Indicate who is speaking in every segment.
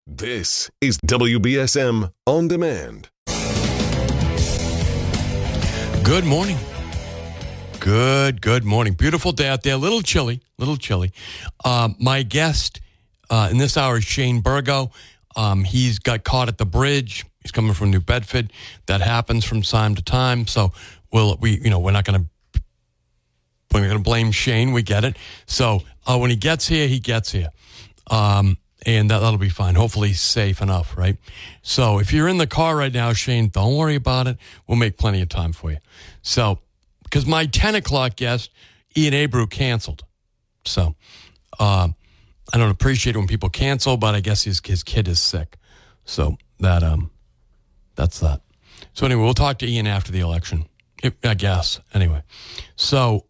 Speaker 1: This is WBSM On Demand.
Speaker 2: Good morning. Good morning. Beautiful day out there. A little chilly. My guest in this hour is Shane Burgo. He's got caught at the bridge. He's coming from New Bedford. That happens from time to time. So we're not going to blame Shane. We get it. So when he gets here, he gets here. And that'll be fine. Hopefully safe enough, right? So if you're in the car right now, Shane, don't worry about it. We'll make plenty of time for you. So, because my 10 o'clock guest, Ian Abreu, canceled. So, I don't appreciate it when people cancel, but I guess his kid is sick. So that's that. So anyway, we'll talk to Ian after the election, I guess. Anyway, so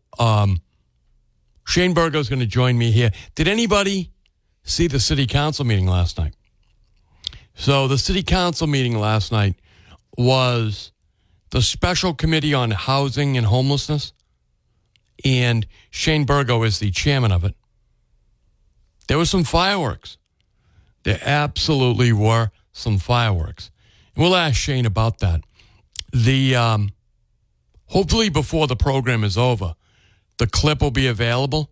Speaker 2: Shane Burgo is going to join me here. Did anybody see the city council meeting last night? So the city council meeting last night was the special committee on housing and homelessness, and Shane Burgo is the chairman of it. There were some fireworks. There absolutely were some fireworks. And we'll ask Shane about that. The hopefully before the program is over, the clip will be available.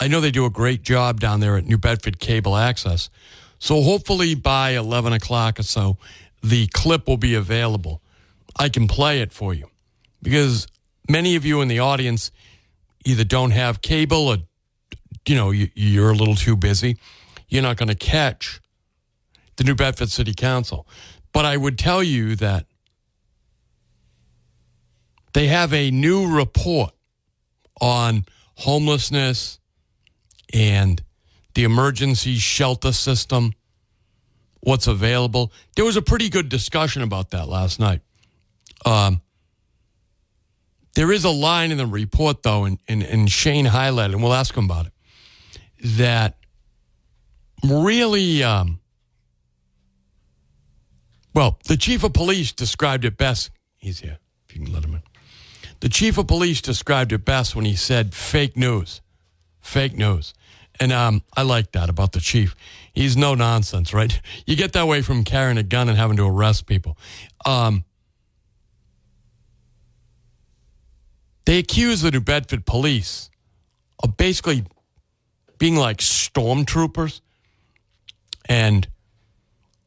Speaker 2: I know they do a great job down there at New Bedford Cable Access. So hopefully by 11 o'clock or so, the clip will be available. I can play it for you because many of you in the audience either don't have cable or, you're a little too busy. You're not going to catch the New Bedford City Council. But I would tell you that they have a new report on homelessness and the emergency shelter system, what's available. There was a pretty good discussion about that last night. There is a line in the report, though, and Shane highlighted, and we'll ask him about it, that really, the chief of police described it best. He's here, if you can let him in. The chief of police described it best when he said fake news. Fake news. And I like that about the chief. He's no nonsense, right? You get that way from carrying a gun and having to arrest people. They accuse the New Bedford police of basically being like stormtroopers. And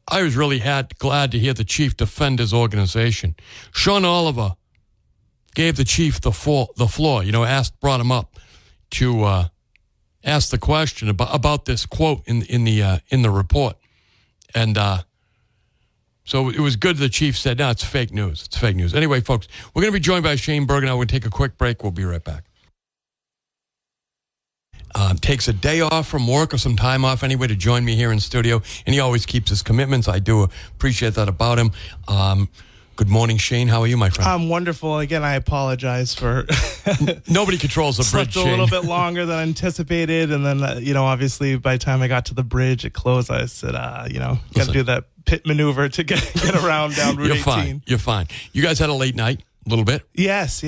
Speaker 2: I was really glad to hear the chief defend his organization. Sean Oliver gave the chief the floor, brought him up to ask the question about this quote in the report. And so it was good the chief said, no, it's fake news. It's fake news. Anyway, folks, we're going to be joined by Shane Burgo now. We're going to take a quick break. We'll be right back. Takes a day off from work or some time off anyway to join me here in studio, and he always keeps his commitments. I do appreciate that about him. Good morning, Shane. How are you, my friend?
Speaker 3: I'm wonderful. Again, I apologize for...
Speaker 2: Nobody controls the bridge,
Speaker 3: Shane. Slept a little bit longer than anticipated, and then, obviously, by the time I got to the bridge, it closed. I said, got to do that pit maneuver to get around down Route 18.
Speaker 2: You're fine. You guys had a late night, a little bit?
Speaker 3: Yes.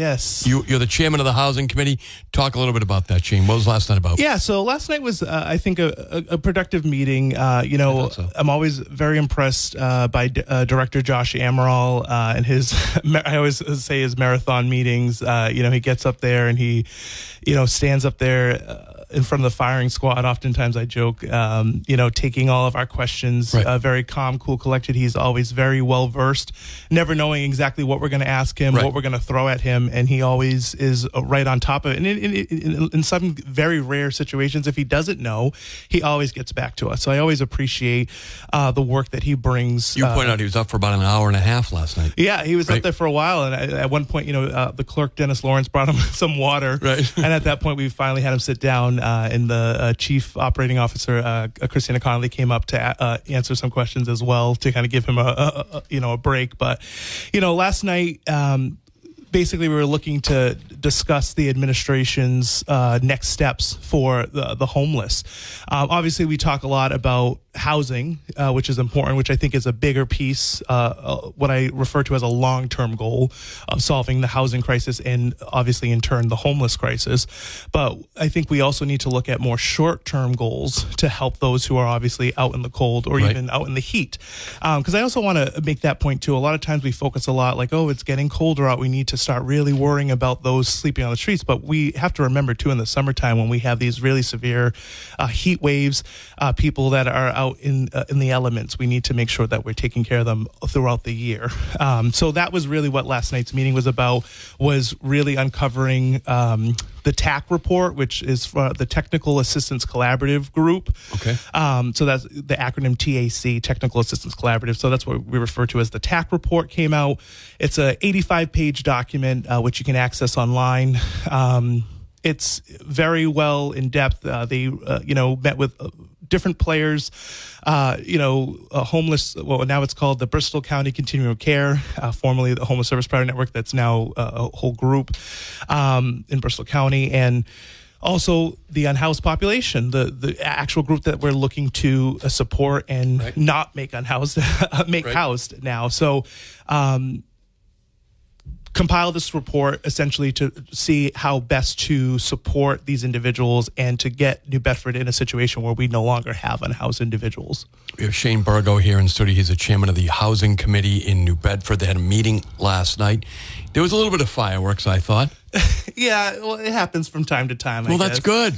Speaker 2: You're the chairman of the housing committee. Talk a little bit about that, Shane. What was last night about?
Speaker 3: Yeah, so last night was, I think, a productive meeting. So. I'm always very impressed by Director Josh Amaral and his, I always say his marathon meetings. He gets up there and he, stands up there in front of the firing squad. Oftentimes I joke, taking all of our questions,
Speaker 2: right.
Speaker 3: Very calm, cool, collected. He's always very well versed, never knowing exactly what we're going to ask him,
Speaker 2: right.
Speaker 3: what we're going to throw at him. And he always is right on top of it. And in some very rare situations, if he doesn't know, he always gets back to us. So I always appreciate the work that he brings.
Speaker 2: You pointed out he was up for about an hour and a half last night.
Speaker 3: Yeah, he was
Speaker 2: right.
Speaker 3: up there for a while. And at one point, the clerk, Dennis Lawrence, brought him some water.
Speaker 2: Right.
Speaker 3: And at that point, we finally had him sit down. And the chief operating officer, Christina Connolly, came up to answer some questions as well to kind of give him a break. But, last night, basically we were looking to discuss the administration's next steps for the homeless. Obviously, we talk a lot about housing, which is important, which I think is a bigger piece, what I refer to as a long-term goal of solving the housing crisis and obviously in turn the homeless crisis. But I think we also need to look at more short-term goals to help those who are obviously out in the cold or even out in the heat. Because I also want to make that point too. A lot of times we focus a lot like, oh, it's getting colder out, we need to start really worrying about those sleeping on the streets. But we have to remember too, in the summertime when we have these really severe heat waves, people that are out in the elements, we need to make sure that we're taking care of them throughout the year. So that was really what last night's meeting was about, was really uncovering the TAC report, which is for the Technical Assistance Collaborative Group.
Speaker 2: Okay.
Speaker 3: So that's the acronym TAC, Technical Assistance Collaborative. So that's what we refer to as the TAC report came out. It's a 85-page document, which you can access online. It's very well in depth. They, met with different players, homeless, well, now it's called the Bristol County Continuum of Care, formerly the Homeless Service Provider Network. That's now a whole group in Bristol County. And also the unhoused population, the actual group that we're looking to support and not make unhoused, housed now. So, compile this report essentially to see how best to support these individuals and to get New Bedford in a situation where we no longer have unhoused individuals.
Speaker 2: We have Shane Burgo here in studio. He's the chairman of the Housing Committee in New Bedford. They had a meeting last night. There was a little bit of fireworks, I thought.
Speaker 3: Yeah, well, it happens from time to time, I
Speaker 2: Well,
Speaker 3: guess.
Speaker 2: that's good.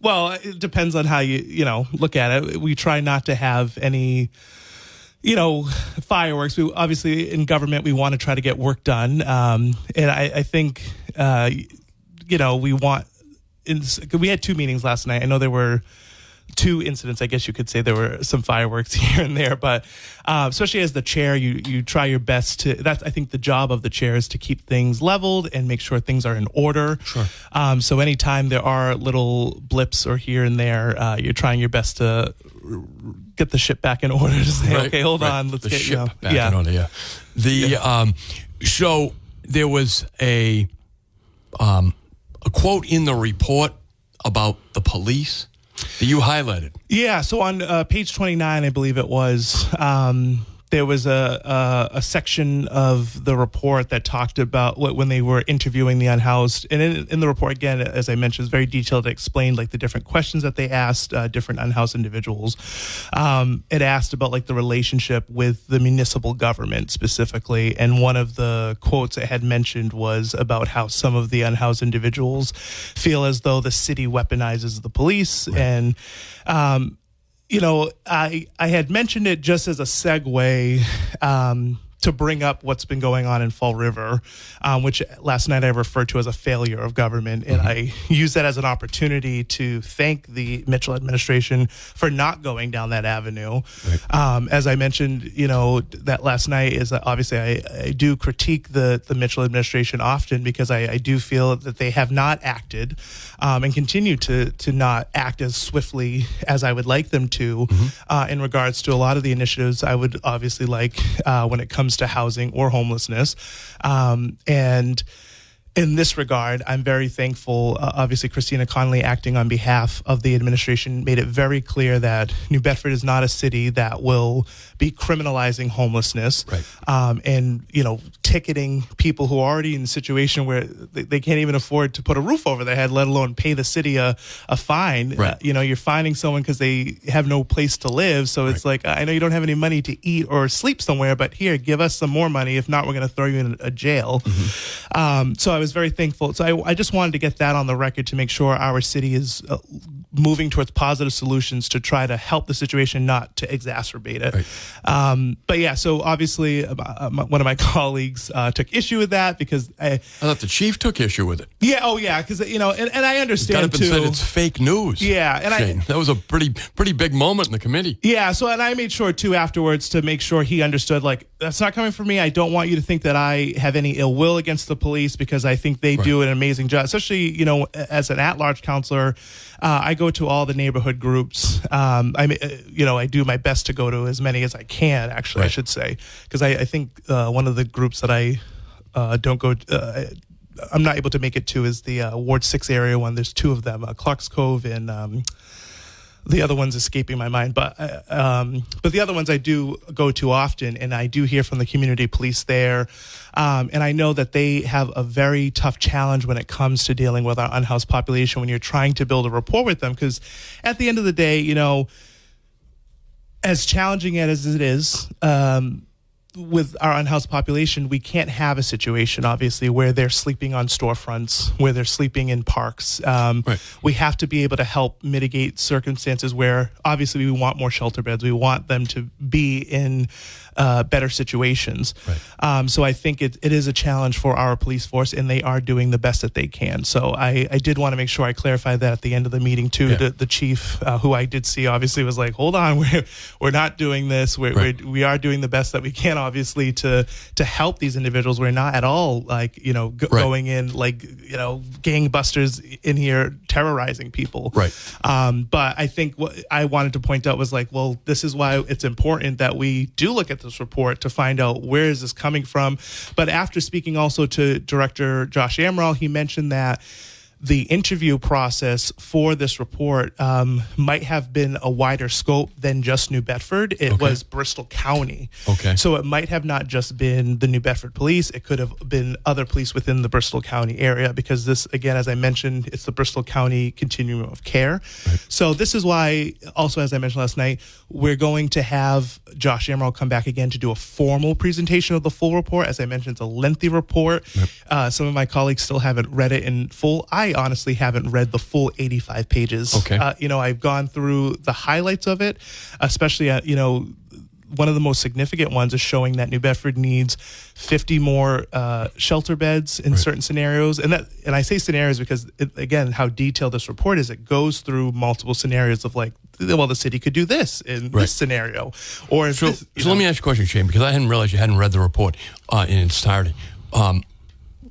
Speaker 3: Well, it depends on how you look at it. We try not to have any fireworks. We obviously in government we want to try to get work done, and I think we want. We had two meetings last night. I know there were two incidents. I guess you could say there were some fireworks here and there, but especially as the chair, you try your best to. That's I think the job of the chair is to keep things leveled and make sure things are in order.
Speaker 2: Sure.
Speaker 3: So anytime there are little blips or here and there, you're trying your best to get the ship back in order to say, okay, hold on, let's
Speaker 2: the
Speaker 3: get
Speaker 2: ship back in order. Yeah. So there was a quote in the report about the police that you highlighted.
Speaker 3: Yeah. So on page 29, I believe it was, there was a section of the report that talked about when they were interviewing the unhoused. And in the report, again, as I mentioned, it's very detailed. It explained like the different questions that they asked different unhoused individuals. It asked about like the relationship with the municipal government specifically. And one of the quotes it had mentioned was about how some of the unhoused individuals feel as though the city weaponizes the police. And, I had mentioned it just as a segue to bring up what's been going on in Fall River, which last night I referred to as a failure of government. And I use that as an opportunity to thank the Mitchell administration for not going down that avenue. Right. As I mentioned, that last night is that obviously I do critique the Mitchell administration often because I do feel that they have not acted and continue to not act as swiftly as I would like them to in regards to a lot of the initiatives I would obviously like when it comes to housing or homelessness. And in this regard, I'm very thankful. Obviously, Christina Connolly, acting on behalf of the administration, made it very clear that New Bedford is not a city that will be criminalizing homelessness, and ticketing people who are already in a situation where they can't even afford to put a roof over their head, let alone pay the city a fine. Right. You're fining someone because they have no place to live. So it's like, I know you don't have any money to eat or sleep somewhere, but here, give us some more money. If not, we're going to throw you in a jail. So I was very thankful. So I just wanted to get that on the record to make sure our city is moving towards positive solutions to try to help the situation, not to exacerbate it. Right. But yeah, so obviously one of my colleagues took issue with that because I
Speaker 2: thought the chief took issue with it.
Speaker 3: Yeah. Oh yeah. Because and I understand
Speaker 2: it's got up and said it's fake news.
Speaker 3: Yeah. And
Speaker 2: Shane, that was a pretty big moment in the committee.
Speaker 3: Yeah. So and I made sure too afterwards to make sure he understood, like, that's not coming from me. I don't want you to think that I have any ill will against the police because I think they do an amazing job, especially as an at-large counselor. I go to all the neighborhood groups. I do my best to go to as many as I can, actually, I should say, because I think one of the groups that I don't go I'm not able to make it to is the Ward 6 area one. There's two of them, Clark's Cove and The other one's escaping my mind, but the other ones I do go to often, and I do hear from the community police there, and I know that they have a very tough challenge when it comes to dealing with our unhoused population when you're trying to build a rapport with them, because at the end of the day, as challenging as it is, with our unhoused population, we can't have a situation, obviously, where they're sleeping on storefronts, where they're sleeping in parks.
Speaker 2: Right.
Speaker 3: We have to be able to help mitigate circumstances where, obviously, we want more shelter beds. We want them to be in better situations.
Speaker 2: Right.
Speaker 3: So I think it is a challenge for our police force, and they are doing the best that they can. So I did want to make sure I clarify that at the end of the meeting, too.
Speaker 2: Yeah.
Speaker 3: The chief, who I did see, obviously, was like, hold on, we're not doing this. We are doing the best that we can, obviously, to help these individuals. We're not at all going in like gangbusters in here terrorizing people.
Speaker 2: Right.
Speaker 3: But I think what I wanted to point out was like, well, this is why it's important that we do look at this report to find out where is this coming from. But after speaking also to Director Josh Amaral, he mentioned that the interview process for this report might have been a wider scope than just New Bedford. It was Bristol County.
Speaker 2: Okay.
Speaker 3: So it might have not just been the New Bedford police. It could have been other police within the Bristol County area, because this, again, as I mentioned, it's the Bristol County Continuum of Care.
Speaker 2: Right.
Speaker 3: So this is why, also, as I mentioned last night, we're going to have Josh Amaral come back again to do a formal presentation of the full report. As I mentioned, it's a lengthy report.
Speaker 2: Yep.
Speaker 3: Some of my colleagues still haven't read it in full. I honestly haven't read the full 85 pages.
Speaker 2: Okay.
Speaker 3: I've gone through the highlights of it, especially, one of the most significant ones is showing that New Bedford needs 50 more shelter beds in certain scenarios. And I say scenarios because, again, how detailed this report is, it goes through multiple scenarios of like, well, the city could do this in this scenario. Or
Speaker 2: so let me ask you a question, Shane, because I hadn't realized you hadn't read the report in its entirety.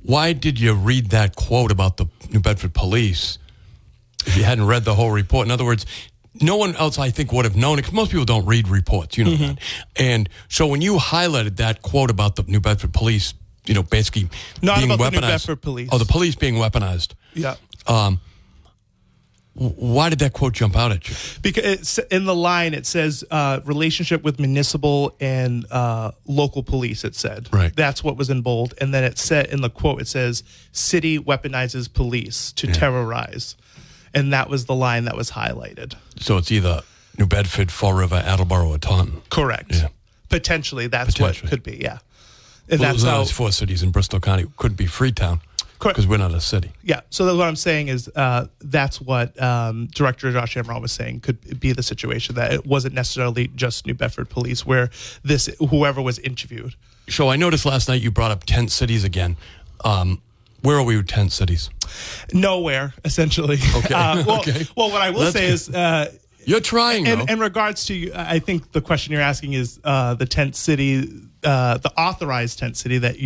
Speaker 2: Why did you read that quote about the New Bedford police if you hadn't read the whole report? In other words, no one else, I think, would have known it, because most people don't read reports, that. And so when you highlighted that quote about the New Bedford police, basically
Speaker 3: not
Speaker 2: being
Speaker 3: about
Speaker 2: weaponized.
Speaker 3: The New Bedford police.
Speaker 2: Oh, the police being weaponized.
Speaker 3: Yeah.
Speaker 2: Why did that quote jump out at you?
Speaker 3: Because in the line, it says relationship with municipal and local police, it said.
Speaker 2: Right.
Speaker 3: That's what was in bold. And then it said in the quote, it says, city weaponizes police to terrorize. And that was the line that was highlighted.
Speaker 2: So it's either New Bedford, Fall River, Attleboro, or Taunton.
Speaker 3: Correct.
Speaker 2: Yeah.
Speaker 3: Potentially, that's what could be, yeah. And
Speaker 2: Well,
Speaker 3: that's
Speaker 2: those
Speaker 3: how.
Speaker 2: those four cities in Bristol County could be Freetown,
Speaker 3: Correct.
Speaker 2: because we're not a city.
Speaker 3: Yeah. So that's what I'm saying is that's what Director Josh Amaral was saying could be the situation, that it wasn't necessarily just New Bedford police where whoever was interviewed.
Speaker 2: So I noticed last night you brought up tent cities again. Where are we with tent cities?
Speaker 3: Nowhere, essentially.
Speaker 2: Okay. Okay.
Speaker 3: Well, what I will say is...
Speaker 2: You're trying, though.
Speaker 3: In regards to, I think the question you're asking is the tent city, the authorized tent city that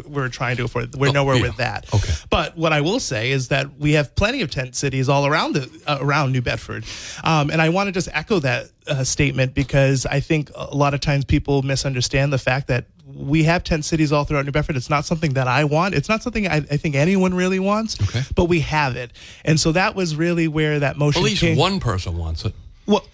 Speaker 3: we're trying to afford. We're nowhere with that.
Speaker 2: Okay.
Speaker 3: But what I will say is that we have plenty of tent cities all around around New Bedford, and I want to just echo that statement, because I think a lot of times people misunderstand the fact that we have tent cities all throughout New Bedford. It's not something that I want. It's not something I think anyone really wants.
Speaker 2: Okay.
Speaker 3: But we have it, and so that was really where that motion.
Speaker 2: At least one person wants it.
Speaker 3: Well,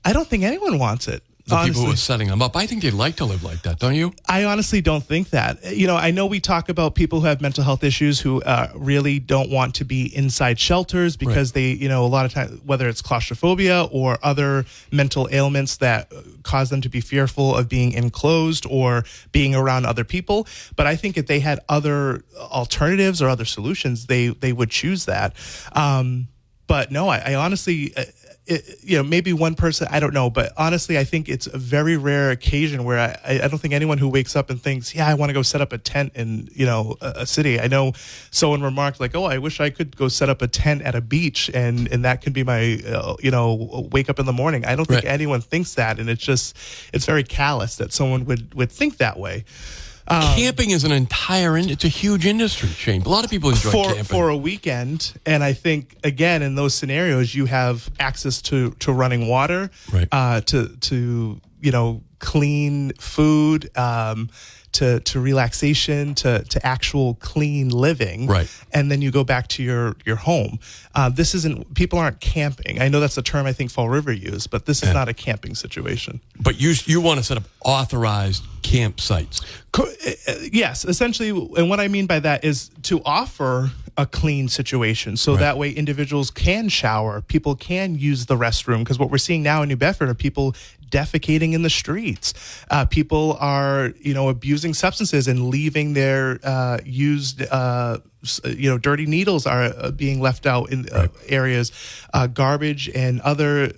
Speaker 3: I don't think anyone wants it.
Speaker 2: The
Speaker 3: honestly.
Speaker 2: people who are setting them up. I think they'd like to live like that, don't you?
Speaker 3: I honestly don't think that. I know we talk about people who have mental health issues who really don't want to be inside shelters because they, a lot of times, whether it's claustrophobia or other mental ailments that cause them to be fearful of being enclosed or being around other people. But I think if they had other alternatives or other solutions, they would choose that. But no, I honestly... maybe one person, I don't know, but honestly, I think it's a very rare occasion where I don't think anyone who wakes up and thinks, I want to go set up a tent in, a city. I know someone remarked like, I wish I could go set up a tent at a beach and that could be my, wake up in the morning. I don't think anyone thinks that. And it's very callous that someone would think that way.
Speaker 2: Camping is it's a huge industry, Shane. A lot of people enjoy camping.
Speaker 3: For a weekend, and I think, again, in those scenarios, you have access to running water, to clean food, to relaxation, to actual clean living.
Speaker 2: Right.
Speaker 3: And then you go back to your home. People aren't camping. I know that's a term I think Fall River used, but this is not a camping situation.
Speaker 2: But you want to set up authorized campsites.
Speaker 3: Yes, essentially. And what I mean by that is to offer a clean situation. So that way individuals can shower, people can use the restroom. Because what we're seeing now in New Bedford are people defecating in the streets. People are, abusing substances and leaving their used, dirty needles are being left out in areas. Garbage and other,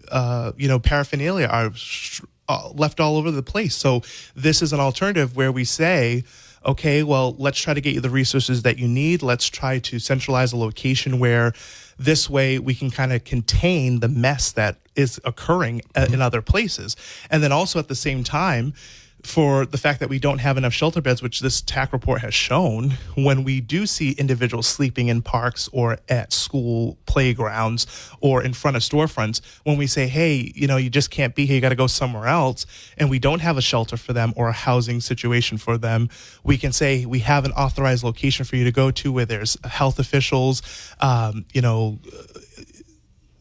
Speaker 3: paraphernalia are left all over the place. So this is an alternative where we say, okay, well, let's try to get you the resources that you need. Let's try to centralize a location where this way we can kind of contain the mess that is occurring in other places. And then also at the same time, for the fact that we don't have enough shelter beds, which this TAC report has shown, when we do see individuals sleeping in parks or at school playgrounds or in front of storefronts, when we say, hey, you just can't be here, you got to go somewhere else, and we don't have a shelter for them or a housing situation for them, we can say we have an authorized location for you to go to where there's health officials,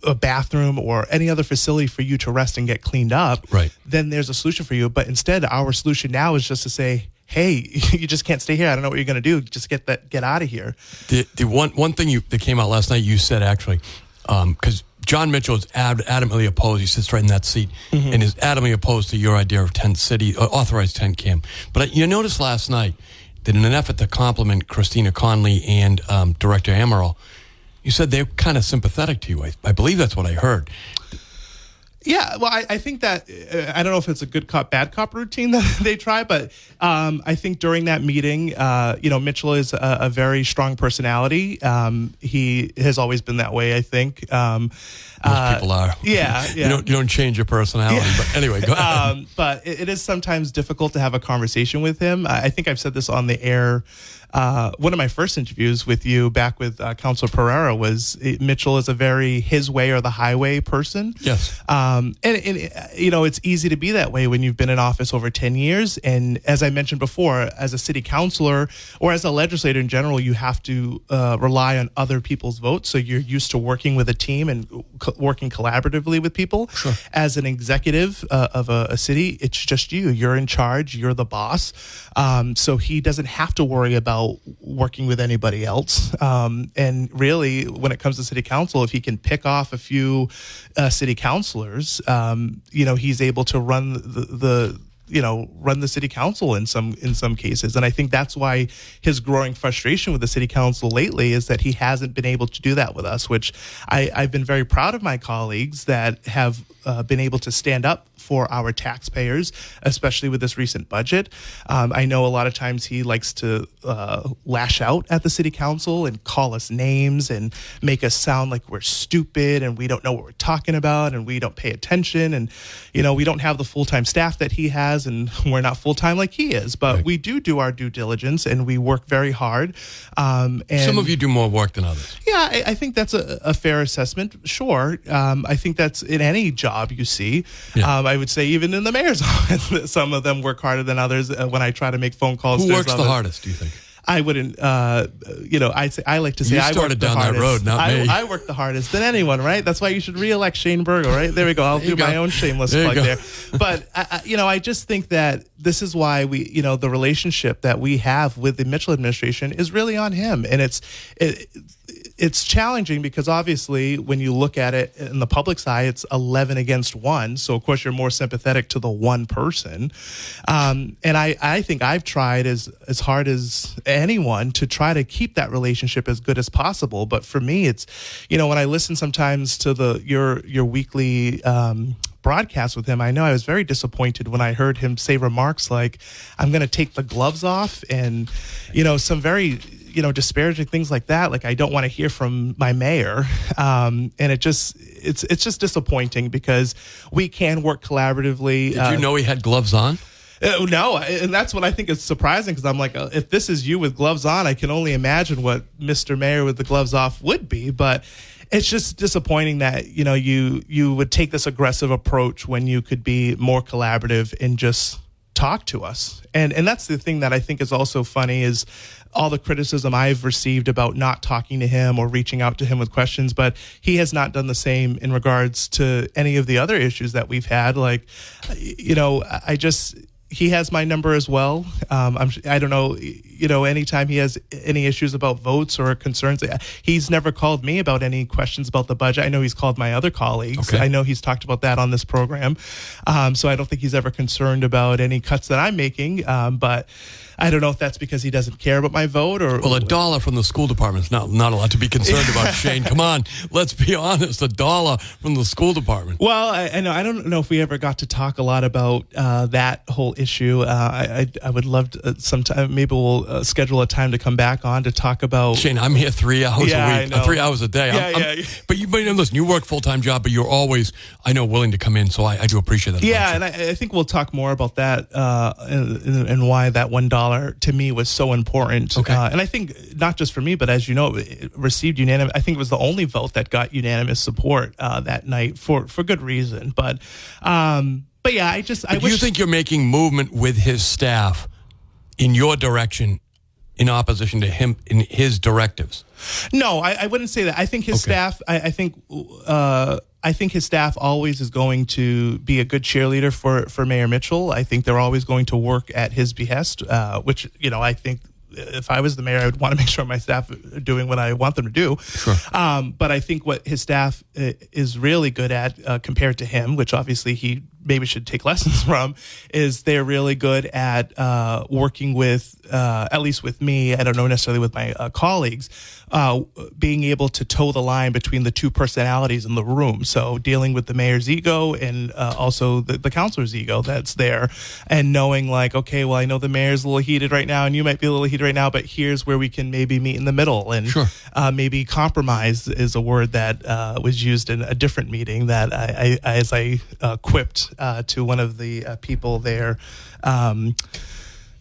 Speaker 3: a bathroom or any other facility for you to rest and get cleaned up, then there's a solution for you. But instead, our solution now is just to say, hey, you just can't stay here. I don't know what you're going to do. Just get out of here. The
Speaker 2: one thing that came out last night, you said actually, because John Mitchell is adamantly opposed. He sits right in that seat and is adamantly opposed to your idea of tent city, authorized tent camp. But you noticed last night that in an effort to compliment Christina Conley and Director Amaral, you said they're kind of sympathetic to you. I believe that's what I heard.
Speaker 3: Yeah, well, I think that, I don't know if it's a good cop, bad cop routine that they try, but I think during that meeting, Mitchell is a very strong personality. He has always been that way, I think.
Speaker 2: Most people are.
Speaker 3: Yeah.
Speaker 2: You don't change your personality, but anyway, go ahead.
Speaker 3: But it is sometimes difficult to have a conversation with him. I think I've said this on the air. One of my first interviews with you back with Councilor Pereira was Mitchell is a very his way or the highway person.
Speaker 2: Yes.
Speaker 3: And it's easy to be that way when you've been in office over 10 years. And as I mentioned before, as a city councilor or as a legislator in general, you have to rely on other people's votes. So you're used to working with a team and working collaboratively with people.
Speaker 2: Sure. As
Speaker 3: an executive of a city, it's just you. You're in charge. You're the boss. So he doesn't have to worry about working with anybody else. And really, when it comes to city council, if he can pick off a few city councilors, he's able to run run the city council in some cases. And I think that's why his growing frustration with the city council lately is that he hasn't been able to do that with us, which I've been very proud of my colleagues that have been able to stand up for our taxpayers, especially with this recent budget. I know a lot of times he likes to lash out at the city council and call us names and make us sound like we're stupid and we don't know what we're talking about and we don't pay attention and, we don't have the full-time staff that he has and we're not full-time like he is. But we do our due diligence and we work very hard. And
Speaker 2: some of you do more work than others.
Speaker 3: Yeah, I think that's a fair assessment. Sure. I think that's in any job you see. Yeah. I would say even in the mayor's office, some of them work harder than others when I try to make phone calls.
Speaker 2: Who works the hardest, do you think?
Speaker 3: I wouldn't, I like to say
Speaker 2: you
Speaker 3: I
Speaker 2: started
Speaker 3: work the
Speaker 2: down
Speaker 3: hardest.
Speaker 2: That road, not me.
Speaker 3: I work the hardest than anyone, right? That's why you should re-elect Shane Burgo, right? There we go. I'll do my own shameless plug there. But, I just think that this is why we, the relationship that we have with the Mitchell administration is really on him. And it's challenging because obviously when you look at it in the public's eye, it's 11 against 1. So of course you're more sympathetic to the one person. And I think I've tried as hard as anyone to try to keep that relationship as good as possible. But for me, it's, when I listen sometimes to your weekly, broadcast with him, I know I was very disappointed when I heard him say remarks like, I'm going to take the gloves off and, some very, disparaging things like that. Like, I don't want to hear from my mayor. And it's just disappointing because we can work collaboratively.
Speaker 2: Did you know he had gloves on?
Speaker 3: No, and that's what I think is surprising because I'm like, if this is you with gloves on, I can only imagine what Mr. Mayor with the gloves off would be. But it's just disappointing that, you would take this aggressive approach when you could be more collaborative and just talk to us. And that's the thing that I think is also funny is all the criticism I've received about not talking to him or reaching out to him with questions, but he has not done the same in regards to any of the other issues that we've had. Like, he has my number as well. I don't know, anytime he has any issues about votes or concerns, he's never called me about any questions about the budget. I know he's called my other colleagues.
Speaker 2: Okay.
Speaker 3: I know he's talked about that on this program. So I don't think he's ever concerned about any cuts that I'm making. But I don't know if that's because he doesn't care about my vote or...
Speaker 2: Well, $1 from the school department is not a lot to be concerned about, Shane. Come on, let's be honest. $1 from the school department.
Speaker 3: Well, I know. I don't know if we ever got to talk a lot about that whole issue. I would love to sometime. Maybe we'll schedule a time to come back on to talk about.
Speaker 2: Shane, I'm here 3 hours a week,
Speaker 3: I know.
Speaker 2: 3 hours a day.
Speaker 3: Yeah.
Speaker 2: But listen, you work full-time job, but you're always, I know, willing to come in. So I do appreciate that.
Speaker 3: Yeah, and I think we'll talk more about that and why that $1 to me was so important.
Speaker 2: Okay.
Speaker 3: And I think not just for me, but as you know, it received unanimous. I think it was the only vote that got unanimous support that night for good reason. But yeah, I wish.
Speaker 2: Do you think you're making movement with his staff in your direction in opposition to him in his directives?
Speaker 3: No, I wouldn't say that. I think his staff. I think his staff always is going to be a good cheerleader for Mayor Mitchell. I think they're always going to work at his behest, which, I think if I was the mayor, I would want to make sure my staff are doing what I want them to do.
Speaker 2: Sure.
Speaker 3: But I think what his staff is really good at compared to him, which obviously he maybe should take lessons from, is they're really good at working with, at least with me, I don't know necessarily with my colleagues, being able to toe the line between the two personalities in the room. So dealing with the mayor's ego and also the councilor's ego that's there, and knowing like, okay, well, I know the mayor's a little heated right now and you might be a little heated right now, but here's where we can maybe meet in the middle. And
Speaker 2: sure.
Speaker 3: Maybe compromise is a word that was used in a different meeting that as I quipped to one of the people there,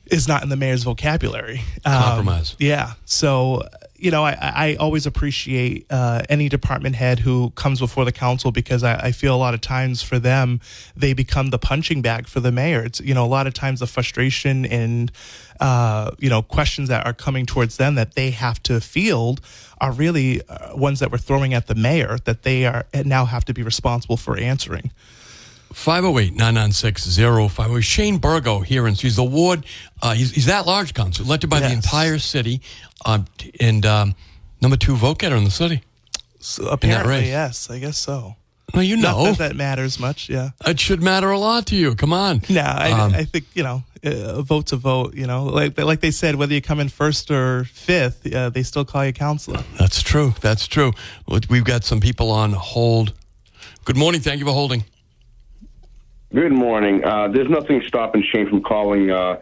Speaker 3: is not in the mayor's vocabulary.
Speaker 2: Compromise.
Speaker 3: Yeah. So, I always appreciate any department head who comes before the council, because I feel a lot of times for them, they become the punching bag for the mayor. It's, a lot of times the frustration and, questions that are coming towards them that they have to field are really ones that we're throwing at the mayor that they are now have to be responsible for answering.
Speaker 2: 508-996-05. Shane Burgo here, and he's the ward. He's that large council, elected by the entire city, and number 2 vote getter in the city.
Speaker 3: So apparently,
Speaker 2: race.
Speaker 3: yes, I guess so.
Speaker 2: Well,
Speaker 3: Not that matters much, yeah.
Speaker 2: It should matter a lot to you. Come on.
Speaker 3: No, I think, a vote's a vote, like they said, whether you come in first or fifth, they still call you councilor.
Speaker 2: That's true. We've got some people on hold. Good morning. Thank you for holding.
Speaker 4: Good morning. There's nothing stopping Shane from calling the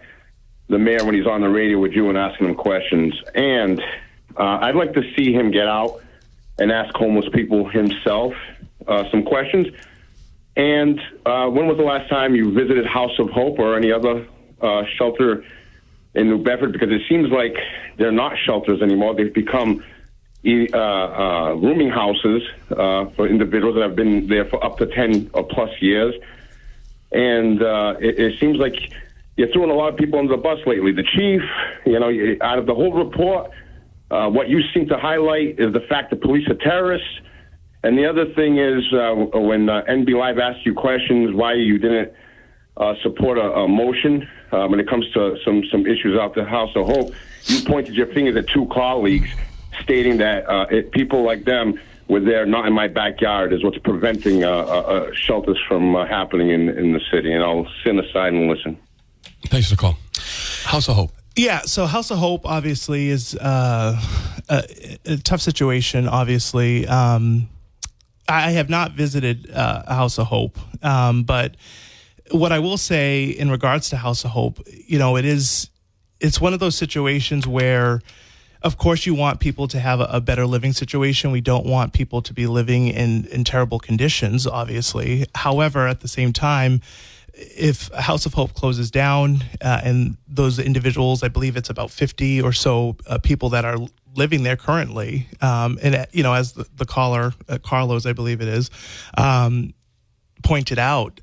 Speaker 4: mayor when he's on the radio with you and asking him questions. And I'd like to see him get out and ask homeless people himself some questions. And when was the last time you visited House of Hope or any other shelter in New Bedford? Because it seems like they're not shelters anymore. They've become rooming houses for individuals that have been there for up to 10 or plus years. And it seems like you're throwing a lot of people under the bus lately. The chief, out of the whole report, what you seem to highlight is the fact that police are terrorists. And the other thing is when NB Live asked you questions why you didn't support a motion when it comes to some issues out the House of Hope, you pointed your fingers at 2 colleagues stating that people like them were there, not in my backyard, is what's preventing shelters from happening in the city. And I'll sit aside and listen.
Speaker 2: Thanks for the call. House of Hope.
Speaker 3: Yeah, so House of Hope obviously is a tough situation, obviously. I have not visited House of Hope, but what I will say in regards to House of Hope, it's one of those situations where, of course, you want people to have a better living situation. We don't want people to be living in terrible conditions, obviously. However, at the same time, if House of Hope closes down and those individuals, I believe it's about 50 or so people that are living there currently. And as the caller, Carlos, I believe it is, pointed out,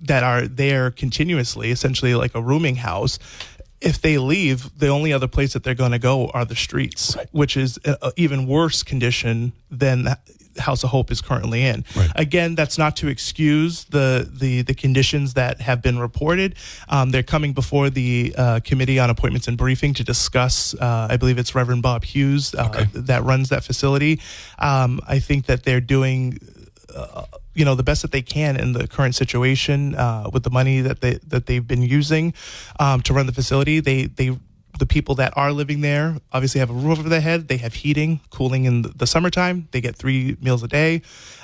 Speaker 3: that are there continuously, essentially like a rooming house. If they leave, the only other place that they're going to go are the streets, right, which is an even worse condition than House of Hope is currently in. Right. Again, that's not to excuse the conditions that have been reported. They're coming before the Committee on Appointments and Briefing to discuss, I believe it's Reverend Bob Hughes that runs that facility. I think that they're doing the best that they can in the current situation with the money that they've been using to run the facility. The people that are living there obviously have a roof over their head. They have heating, cooling in the summertime. They get 3 meals a day.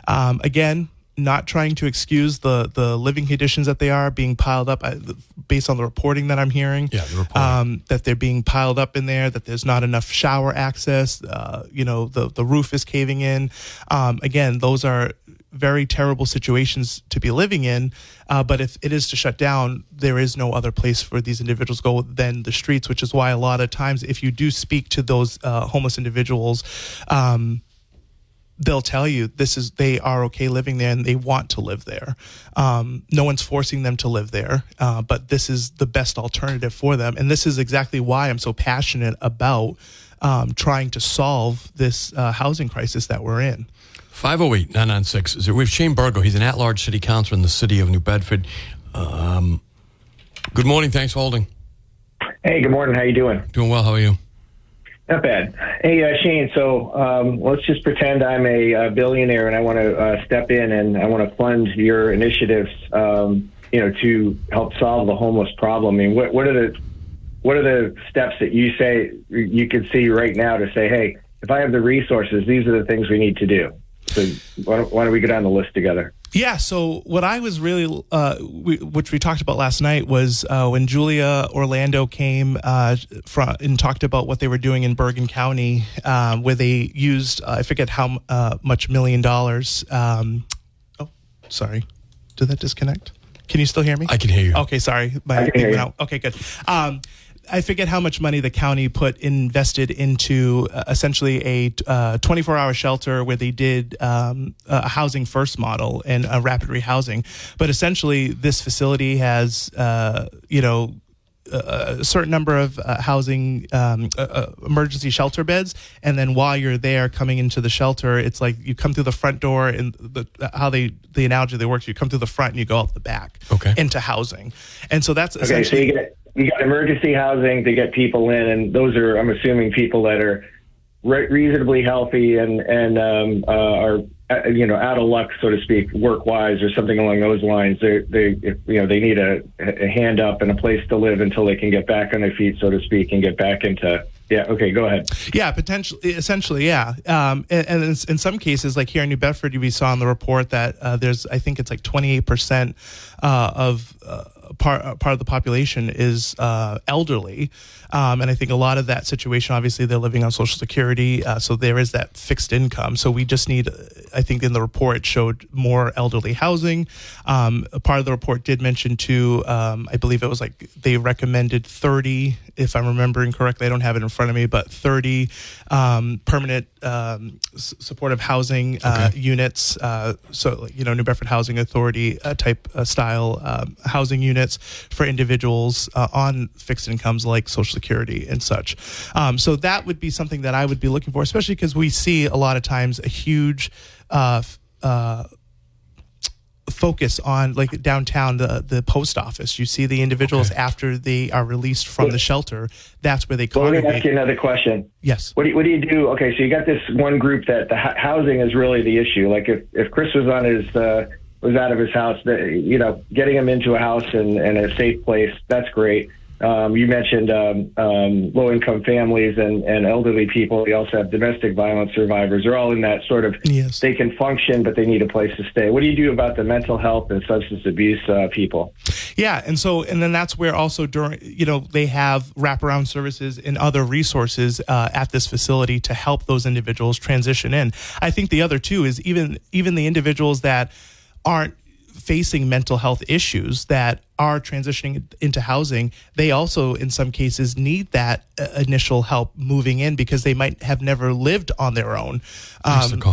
Speaker 3: Again, not trying to excuse the living conditions that they are being piled up based on the reporting that I'm hearing. Yeah, the reporting. That they're being piled up in there, that there's not enough shower access. The roof is caving in. Again, those are very terrible situations to be living in, but if it is to shut down, there is no other place for these individuals to go than the streets, which is why a lot of times if you do speak to those homeless individuals, they'll tell you they are okay living there and they want to live there. No one's forcing them to live there, but this is the best alternative for them. And this is exactly why I'm so passionate about trying to solve this housing crisis that we're in.
Speaker 2: 508-996. We have Shane Burgo. He's an at-large city councilor in the city of New Bedford. Good morning. Thanks for holding.
Speaker 5: Hey, good morning. How you doing?
Speaker 2: Doing well. How are you?
Speaker 5: Not bad. Hey, Shane, so let's just pretend I'm a billionaire and I want to step in and I want to fund your initiatives, to help solve the homeless problem. I mean, what are the steps that you say you could see right now to say, hey, if I have the resources, these are the things we need to do? So why don't we go down the list together?
Speaker 3: Yeah, so what I was really, which we talked about last night, was when Julia Orlando came and talked about what they were doing in Bergen County, where they used, I forget how much $1 million. Sorry. Did that disconnect? Can you still hear me?
Speaker 2: I can hear you.
Speaker 3: Okay, sorry. I can hear you. Okay, good. I forget how much money the county invested into essentially a 24-hour shelter where they did a housing first model and a rapid rehousing. But essentially, this facility has, a certain number of housing emergency shelter beds, and then while you're there coming into the shelter, it's like you come through the front door, and the analogy that works, you come through the front and you go out the back into housing, and so that's essentially.
Speaker 5: So you got emergency housing to get people in, and those are, I'm assuming, people that are reasonably healthy and are out of luck, so to speak, work wise or something along those lines. They need a hand up and a place to live until they can get back on their feet, so to speak, and get back into. Yeah. Okay. Go ahead.
Speaker 3: Yeah. Essentially. Yeah. And in some cases, like here in New Bedford, we saw in the report that there's, I think it's like 28% of part of the population is elderly. And I think a lot of that situation, obviously, they're living on Social Security. So there is that fixed income. So we just need, I think in the report, it showed more elderly housing. A part of the report did mention too, I believe it was like they recommended 30, if I'm remembering correctly, I don't have it in front of me, but 30 permanent supportive housing units. So, New Bedford Housing Authority type style housing units for individuals on fixed incomes like Social Security and such. So that would be something that I would be looking for, especially because we see a lot of times a huge focus on, like downtown, the post office. You see the individuals after they are released from the shelter. That's where they congregate.
Speaker 5: Let me ask you another question.
Speaker 3: Yes.
Speaker 5: What do you do? Okay, so you got this one group that the housing is really the issue. Like if Chris was on was out of his house, getting him into a house and a safe place, that's great. You mentioned low-income families and elderly people. We also have domestic violence survivors. They're all in that sort of, they can function, but they need a place to stay. What do you do about the mental health and substance abuse people?
Speaker 3: Yeah, and then that's where also they have wraparound services and other resources at this facility to help those individuals transition in. I think the other too is even the individuals that aren't facing mental health issues that are transitioning into housing, they also, in some cases, need that initial help moving in because they might have never lived on their own.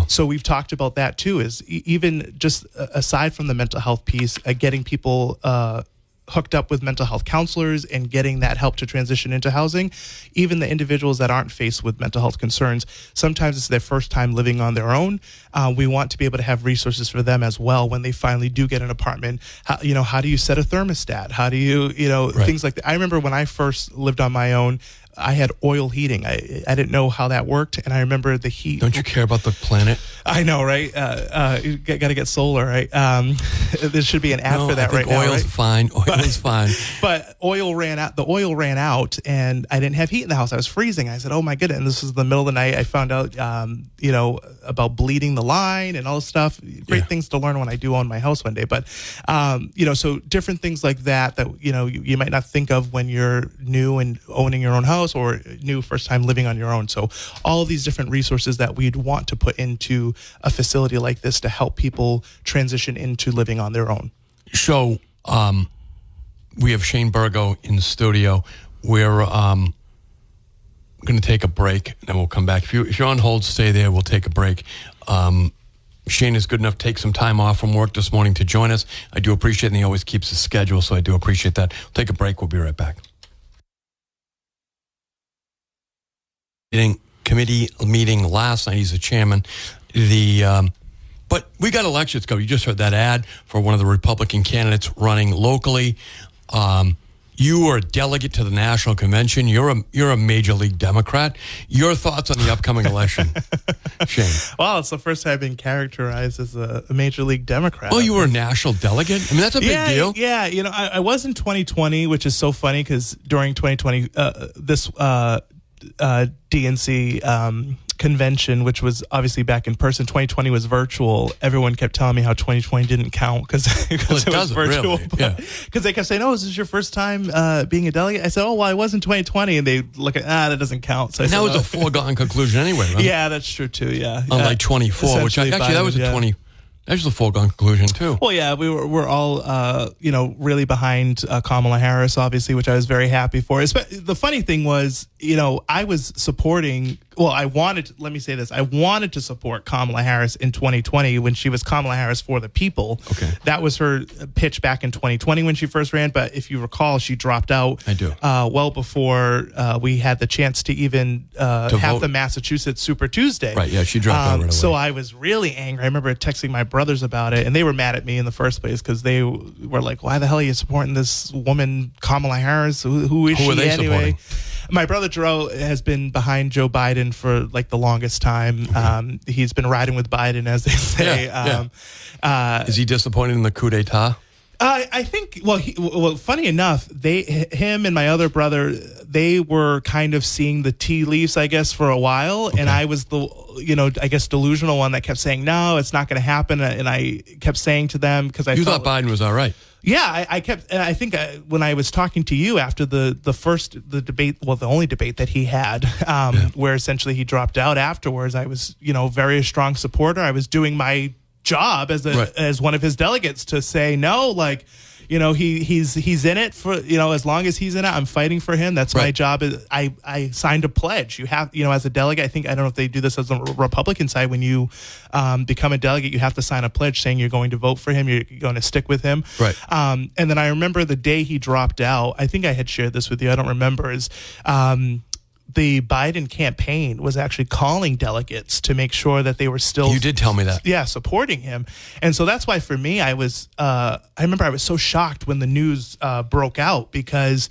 Speaker 3: So we've talked about that too, is even just aside from the mental health piece, getting people hooked up with mental health counselors and getting that help to transition into housing. Even the individuals that aren't faced with mental health concerns, sometimes it's their first time living on their own. We want to be able to have resources for them as well when they finally do get an apartment. How do you set a thermostat? How do you, things like that. I remember when I first lived on my own, I had oil heating. I didn't know how that worked, and I remember the heat.
Speaker 2: Don't you care about the planet?
Speaker 3: I know, right? You got to get solar, right? There should be an ad for that right now.
Speaker 2: Oil's fine. Oil's fine.
Speaker 3: But oil ran out. The oil ran out, and I didn't have heat in the house. I was freezing. I said, "Oh my goodness!" And this was the middle of the night. I found out, about bleeding the line and all this stuff. Great things to learn when I do own my house one day. But so different things like that you might not think of when you're new and owning your own house, or new first time living on your own. So all of these different resources that we'd want to put into a facility like this to help people transition into living on their own.
Speaker 2: So we have Shane Burgo in the studio. We're going to take a break, and then we'll come back. If you're on hold, stay there. We'll take a break. Shane is good enough to take some time off from work this morning to join us. I do appreciate it, and he always keeps his schedule, so I do appreciate that. We'll take a break. We'll be right back. Committee meeting last night. He's the chairman. But we got elections coming. You just heard that ad for one of the Republican candidates running locally. You are a delegate to the national convention. You're a major league Democrat. Your thoughts on the upcoming election, Shane?
Speaker 3: Well, it's the first time I've been characterized as a major league Democrat.
Speaker 2: Well, you were a national delegate. I mean, that's a big deal.
Speaker 3: Yeah, I was in 2020, which is so funny because during 2020, this DNC convention, which was obviously back in person. 2020 was virtual. Everyone kept telling me how 2020 didn't count because it was virtual. Because they kept saying, "Oh, is this your first time being a delegate?" I said, "Oh, well, I was in 2020," and they look at that doesn't count. So
Speaker 2: that was a foregone conclusion anyway, right?
Speaker 3: Yeah, that's true too. Yeah,
Speaker 2: unlike 24, which actually that was a 20. That was a foregone conclusion too.
Speaker 3: Well, yeah, we're all really behind Kamala Harris, obviously, which I was very happy for. The funny thing was, I was supporting. Well, I wanted to support Kamala Harris in 2020 when she was Kamala Harris for the people. Okay. That was her pitch back in 2020 when she first ran. But if you recall, she dropped out.
Speaker 2: I do.
Speaker 3: Well before we had the chance to even have the Massachusetts Super Tuesday.
Speaker 2: Right, yeah, she dropped out right away.
Speaker 3: So I was really angry. I remember texting my brothers about it, and they were mad at me in the first place because they were like, why the hell are you supporting this woman, Kamala Harris? Who is she
Speaker 2: are they
Speaker 3: anyway?
Speaker 2: Supporting?
Speaker 3: My brother Joe has been behind Joe Biden for like the longest time. Okay. He's been riding with Biden, as they say.
Speaker 2: Is he disappointed in the coup d'etat?
Speaker 3: I think. Well, funny enough, him and my other brother, they were kind of seeing the tea leaves, I guess, for a while, and I was I guess delusional one that kept saying, "No, it's not going to happen," and I kept saying to them because I
Speaker 2: thought Biden was all right.
Speaker 3: Yeah, I kept. And I think when I was talking to you after the debate, the only debate that he had, where essentially he dropped out afterwards, I was very strong supporter. I was doing my job as one of his delegates to say no, like he's in it for as long as he's in it, I'm fighting for him. That's my job. I signed a pledge. You have as a delegate, I don't know if they do this as a Republican side, when you become a delegate, you have to sign a pledge saying you're going to vote for him, you're going to stick with him.
Speaker 2: Right.
Speaker 3: And then I remember the day he dropped out, I think I had shared this with you, I don't remember, is the Biden campaign was actually calling delegates to make sure that they were still.
Speaker 2: You did tell me that.
Speaker 3: Yeah, supporting him. And so that's why for me, I remember I was so shocked when the news broke out, because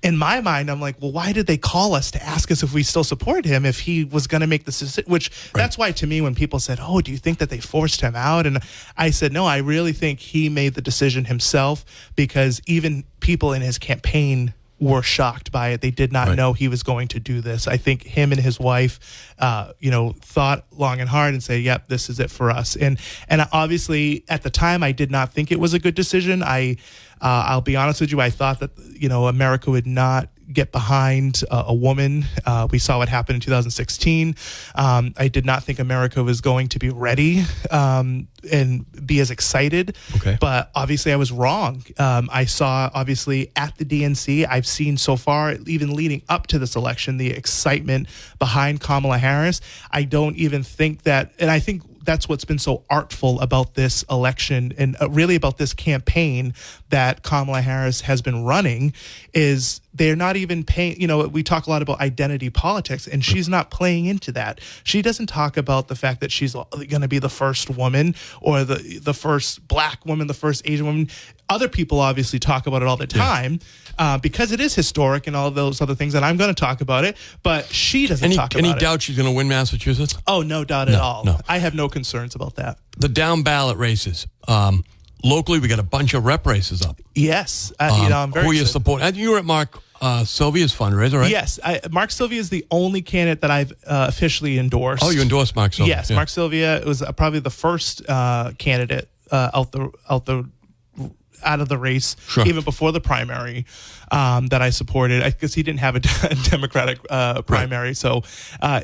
Speaker 3: in my mind, I'm like, well, why did they call us to ask us if we still support him if he was going to make this decision? That's why to me, when people said, oh, do you think that they forced him out? And I said, no, I really think he made the decision himself, because even people in his campaign were shocked by it. They did not know he was going to do this. I think him and his wife, thought long and hard and say, yep, this is it for us. And obviously at the time, I did not think it was a good decision. I'll be honest with you. I thought that, America would not get behind a woman. We saw what happened in 2016. I did not think America was going to be ready and be as excited.
Speaker 2: Okay.
Speaker 3: But obviously I was wrong. I saw, obviously, at the DNC, I've seen so far, even leading up to this election, the excitement behind Kamala Harris. I don't even think that, and I think that's what's been so artful about this election and really about this campaign that Kamala Harris has been running, is they're not even paying, we talk a lot about identity politics, and she's not playing into that. She doesn't talk about the fact that she's going to be the first woman or the first black woman, the first Asian woman. Other people obviously talk about it all the time because it is historic and all those other things, and I'm going to talk about it, but she doesn't talk about it.
Speaker 2: Any doubt she's going to win Massachusetts?
Speaker 3: Oh, no doubt at all. No. I have no concerns about that.
Speaker 2: The down ballot races. Locally, we got a bunch of rep races up.
Speaker 3: Yes. I'm very
Speaker 2: who you
Speaker 3: excited.
Speaker 2: support? You were at Mark Sylvia's fundraiser, right?
Speaker 3: Yes. Mark Sylvia is the only candidate that I've officially endorsed.
Speaker 2: Oh, you endorsed Mark Sylvia?
Speaker 3: Yes.
Speaker 2: Yeah.
Speaker 3: Mark Sylvia was probably the first candidate out of the race,
Speaker 2: sure,
Speaker 3: even before the primary, that I supported. Because he didn't have a Democratic primary, right. So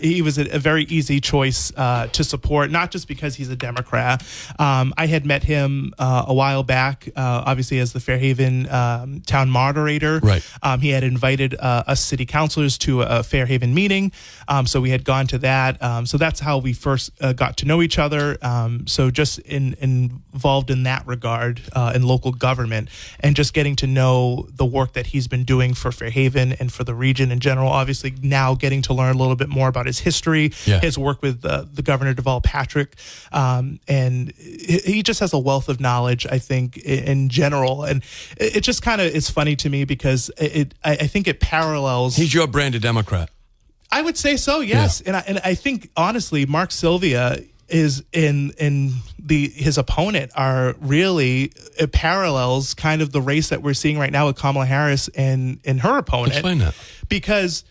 Speaker 3: he was a very easy choice to support, not just because he's a Democrat. I had met him a while back, obviously as the Fairhaven town moderator.
Speaker 2: Right.
Speaker 3: He had invited us city councilors to a Fairhaven meeting, so we had gone to that. So that's how we first got to know each other. So just involved in that regard in local government, and just getting to know the work that he's been doing for Fairhaven and for the region in general. Obviously now getting to learn a little bit more about his history, his work with the Governor Deval Patrick, and he just has a wealth of knowledge, I think, in general. And it just kind of is funny to me because I think it parallels.
Speaker 2: He's your brand of Democrat.
Speaker 3: I would say so, yes. Yeah. And I think, honestly, Mark Sylvia is his opponent are really, it parallels kind of the race that we're seeing right now with Kamala Harris and her opponent.
Speaker 2: Explain that.
Speaker 3: Because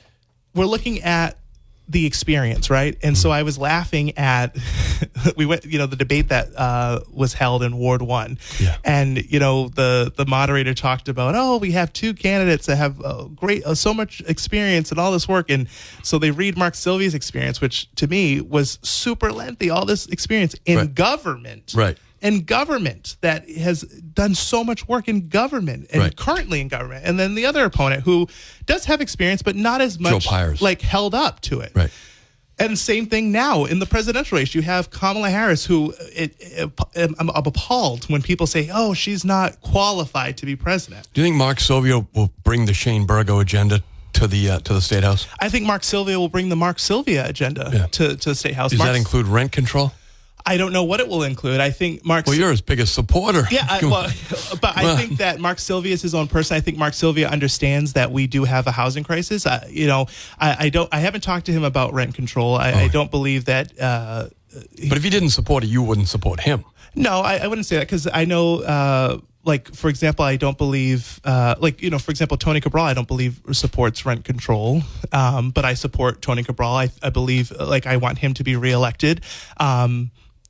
Speaker 3: we're looking at the experience, right? And so I was laughing at the debate that was held in Ward 1.
Speaker 2: Yeah.
Speaker 3: And, the moderator talked about, we have two candidates that have so much experience and all this work. And so they read Mark Sylvia's experience, which to me was super lengthy, all this experience in government.
Speaker 2: Right.
Speaker 3: In government, that has done so much work in government and currently in government. And then the other opponent who does have experience, but not as much held up to it.
Speaker 2: Right.
Speaker 3: And same thing now in the presidential race. You have Kamala Harris, who I'm appalled when people say, she's not qualified to be president.
Speaker 2: Do you think Mark Sylvia will bring the Shane Burgo agenda to the State House?
Speaker 3: I think Mark Sylvia will bring the Mark Sylvia agenda to the State House.
Speaker 2: Does that include rent control?
Speaker 3: I don't know what it will include. I think Mark.
Speaker 2: Well, you're his biggest supporter.
Speaker 3: Yeah, I think that Mark Sylvia is his own person. I think Mark Sylvia understands that we do have a housing crisis. I haven't talked to him about rent control. I don't believe that. But
Speaker 2: if he didn't support it, you wouldn't support him.
Speaker 3: No, I wouldn't say that because I know. For example, I don't believe, for example, Tony Cabral, I don't believe supports rent control, but I support Tony Cabral. I believe, I want him to be reelected.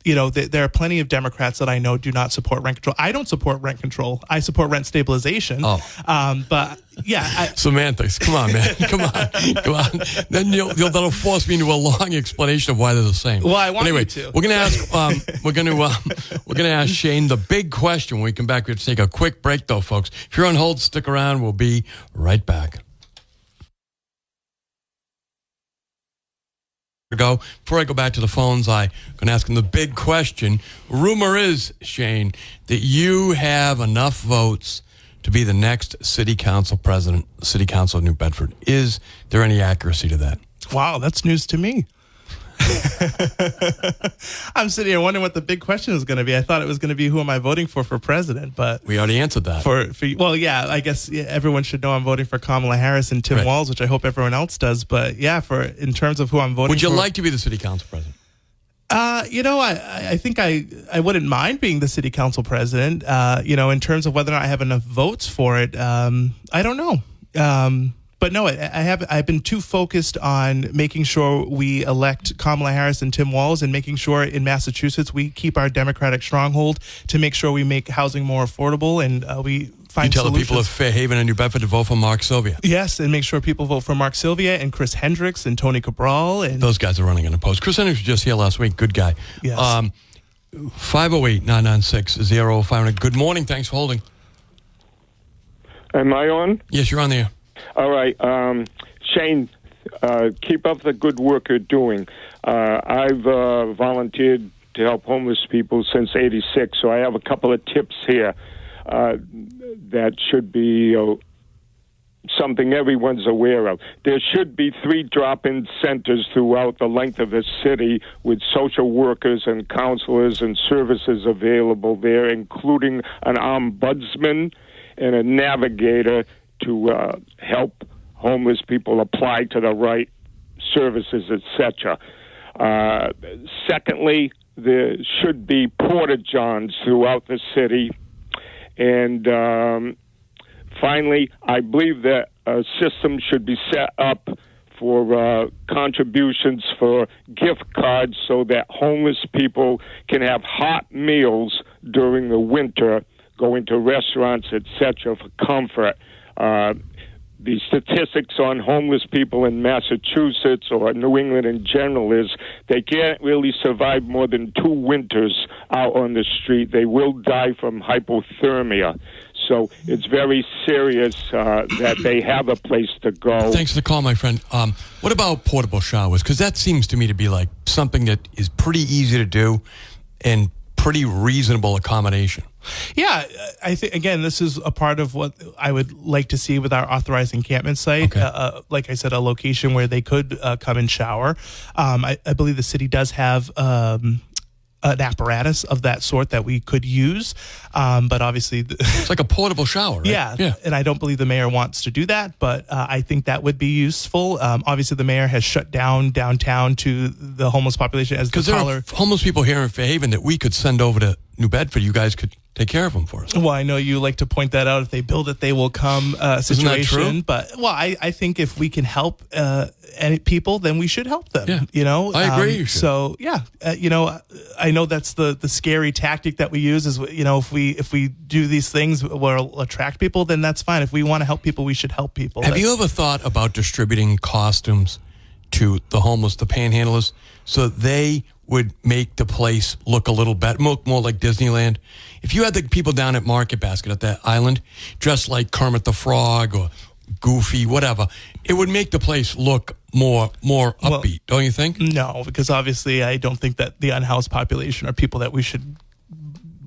Speaker 3: There are plenty of Democrats that I know do not support rent control. I don't support rent control. I support rent stabilization. But yeah.
Speaker 2: Semantics. Come on, man. Come on. Then that'll force me into a long explanation of why they're the same.
Speaker 3: Well, I want you to.
Speaker 2: We're going to ask, we're going to ask Shane the big question when we come back. We have to take a quick break though, folks. If you're on hold, stick around. We'll be right back. Before I go back to the phones, I'm going to ask him the big question. Rumor is, Shane, that you have enough votes to be the next city council president, city council of New Bedford. Is there any accuracy to that?
Speaker 3: Wow, that's news to me. I'm sitting here wondering what the big question is going to be. I thought it was going to be who am I voting for president, but
Speaker 2: we already answered that.
Speaker 3: I guess everyone should know I'm voting for Kamala Harris and Tim Walz, which I hope everyone else does. But in terms of who I'm voting for.
Speaker 2: Would you like to be the city council president?
Speaker 3: I think I wouldn't mind being the city council president. In terms of whether or not I have enough votes for it, I don't know. But no, I've been too focused on making sure we elect Kamala Harris and Tim Walz and making sure in Massachusetts we keep our Democratic stronghold to make sure we make housing more affordable and we find
Speaker 2: tell
Speaker 3: solutions.
Speaker 2: the people of Fairhaven and New Bedford to vote for Mark Sylvia.
Speaker 3: Yes, and make sure people vote for Mark Sylvia and Chris Hendricks and Tony Cabral. And
Speaker 2: those guys are running unopposed. Chris Hendricks was just here last week. Good guy.
Speaker 3: Yes.
Speaker 2: 508-996-0500. Good morning. Thanks for holding.
Speaker 6: Am I on?
Speaker 2: Yes, you're on the air.
Speaker 6: All right. Shane, keep up the good work you're doing. I've volunteered to help homeless people since '86, so I have a couple of tips here that should be something everyone's aware of. There should be 3 drop-in centers throughout the length of the city with social workers and counselors and services available there, including an ombudsman and a navigator to help homeless people apply to the right services, etc. Secondly, there should be porta-johns throughout the city. And finally, I believe that a system should be set up for contributions for gift cards so that homeless people can have hot meals during the winter, going to restaurants, etc., for comfort. The statistics on homeless people in Massachusetts or New England in general is they can't really survive more than 2 winters out on the street. They will die from hypothermia. So it's very serious that they have a place to go.
Speaker 2: Thanks for the call, my friend. What about portable showers? Because that seems to me to be like something that is pretty easy to do and pretty reasonable accommodation.
Speaker 3: Yeah, I think, again, this is a part of what I would like to see with our authorized encampment site.
Speaker 2: Okay.
Speaker 3: Like I said, a location where they could come and shower. I believe the city does have an apparatus of that sort that we could use. But obviously...
Speaker 2: It's like a portable shower, right?
Speaker 3: Yeah. And I don't believe the mayor wants to do that, but I think that would be useful. Obviously, the mayor has shut down downtown to the homeless population as the
Speaker 2: Because there are homeless people here in Fairhaven that we could send over to New Bedford. You guys could take care of them for us.
Speaker 3: Well, I know you like to point that out. If they build it, they will come situation.
Speaker 2: Isn't that true?
Speaker 3: But, well, I think if we can help any people, then we should help them.
Speaker 2: Yeah.
Speaker 3: You know?
Speaker 2: I agree. You should.
Speaker 3: So, yeah. I know that's the scary tactic that we use is, if we do these things, we'll attract people, then that's fine. If we want to help people, we should help people.
Speaker 2: Have you ever thought about distributing costumes to the homeless, the panhandlers, so they would make the place look a little better, more like Disneyland? If you had the people down at Market Basket at that island dressed like Kermit the Frog or Goofy, whatever, it would make the place look more upbeat, don't you think?
Speaker 3: No, because obviously I don't think that the unhoused population are people that we should...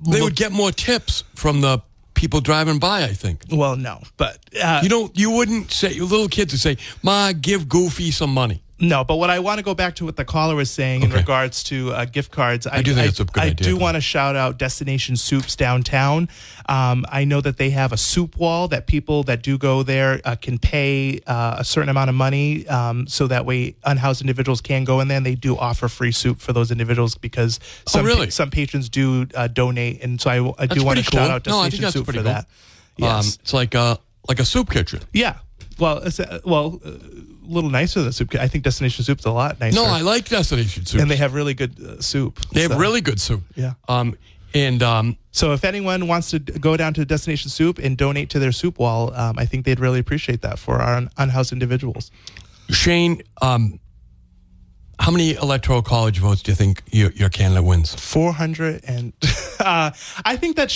Speaker 2: They would get more tips from the people driving by, I think.
Speaker 3: Well, no, but...
Speaker 2: you wouldn't say, your little kids would say, Ma, give Goofy some money.
Speaker 3: No, but what I want to go back to what the caller was saying in regards to gift cards.
Speaker 2: I do think it's a good idea.
Speaker 3: I do want to shout out Destination Soups downtown. I know that they have a soup wall that people that do go there can pay a certain amount of money so that way unhoused individuals can go in there, and they do offer free soup for those individuals because some patrons do donate, and so I do want to shout out Destination Soup for that.
Speaker 2: Yes. It's like a soup kitchen.
Speaker 3: Yeah. Well, a little nicer than soup. I think Destination Soup's a lot nicer.
Speaker 2: No, I like Destination Soup.
Speaker 3: And they have really good soup.
Speaker 2: They have really good soup.
Speaker 3: Yeah.
Speaker 2: So
Speaker 3: if anyone wants to go down to Destination Soup and donate to their soup wall, I think they'd really appreciate that for our unhoused individuals.
Speaker 2: Shane, how many electoral college votes do you think your candidate wins?
Speaker 3: 400, and I think that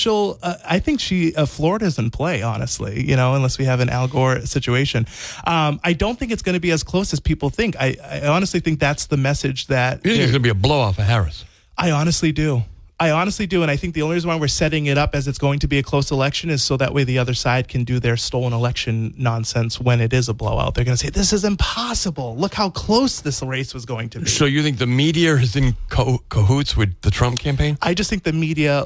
Speaker 3: Florida's in play, honestly, unless we have an Al Gore situation. I don't think it's going to be as close as people think. I honestly think that's the message that...
Speaker 2: You think it's going to be a blowout for Harris?
Speaker 3: I honestly do. And I think the only reason why we're setting it up as it's going to be a close election is so that way the other side can do their stolen election nonsense when it is a blowout. They're going to say, this is impossible. Look how close this race was going to be.
Speaker 2: So you think the media is in cahoots with the Trump campaign?
Speaker 3: I just think the media